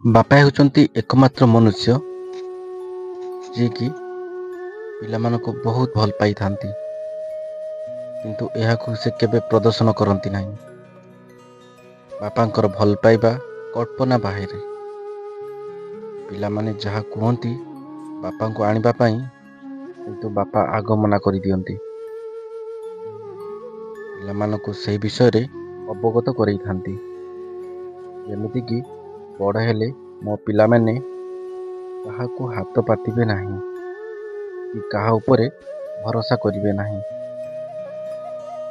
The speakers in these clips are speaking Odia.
ବାପା ହେଉଛନ୍ତି ଏକମାତ୍ର ମନୁଷ୍ୟ ଯିଏକି ପିଲାମାନଙ୍କୁ ବହୁତ ଭଲ ପାଇଥାନ୍ତି, କିନ୍ତୁ ଏହାକୁ ସେ କେବେ ପ୍ରଦର୍ଶନ କରନ୍ତି ନାହିଁ। ବାପାଙ୍କର ଭଲ ପାଇବା କଳ୍ପନା ବାହାରେ। ପିଲାମାନେ ଯାହା କୁହନ୍ତି ବାପାଙ୍କୁ ଆଣିବା ପାଇଁ, କିନ୍ତୁ ବାପା ଆଗ ମନା କରିଦିଅନ୍ତି। ପିଲାମାନଙ୍କୁ ସେହି ବିଷୟରେ ଅବଗତ କରେଇଥାନ୍ତି, ଯେମିତିକି ବଡ଼ ହେଲେ ମୋ ପିଲାମାନେ କାହାକୁ ହାତ ପାତିବେ ନାହିଁ କି କାହା ଉପରେ ଭରସା କରିବେ ନାହିଁ।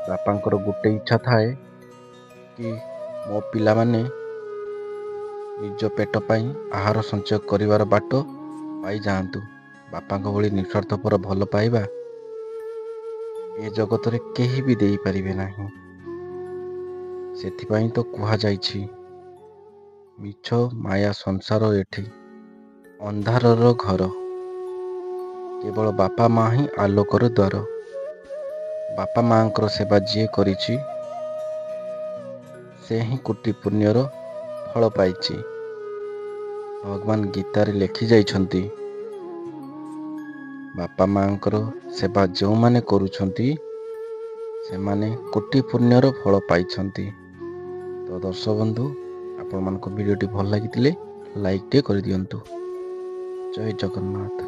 ବାପାଙ୍କର ଗୋଟେ ଇଚ୍ଛା ଥାଏ କି ମୋ ପିଲାମାନେ ନିଜ ପେଟ ପାଇଁ ଆହାର ସଞ୍ଚୟ କରିବାର ବାଟ ପାଇଯାଆନ୍ତୁ। ବାପାଙ୍କ ଭଳି ନିଃସ୍ୱାର୍ଥପର ଭଲ ପାଇବା ଏ ଜଗତରେ କେହି ବି ଦେଇପାରିବେ ନାହିଁ। ସେଥିପାଇଁ ତ କୁହାଯାଇଛି, ମିଛ ମାୟା ସଂସାର ଏଠି ଅନ୍ଧାରର ଘର, କେବଳ ବାପା ମା ହିଁ ଆଲୋକର ଦ୍ୱାର। ବାପା ମାଙ୍କର ସେବା ଯିଏ କରିଛି, ସେ ହିଁ କୋଟି ପୁଣ୍ୟର ଫଳ ପାଇଛି। ଭଗବାନ ଗୀତାରେ ଲେଖି ଯାଇଛନ୍ତି, ବାପା ମାଙ୍କର ସେବା ଯେଉଁମାନେ କରୁଛନ୍ତି ସେମାନେ କୋଟି ପୁଣ୍ୟର ଫଳ ପାଇଛନ୍ତି। ତ ଦର୍ଶକ ବନ୍ଧୁ, ଆପଣମାନଙ୍କ ଭିଡ଼ିଓଟି ଭଲ ଲାଗିଥିଲେ ଲାଇକ୍ ଟେ କରିଦିଅନ୍ତୁ। ଜୟ ଜଗନ୍ନାଥ।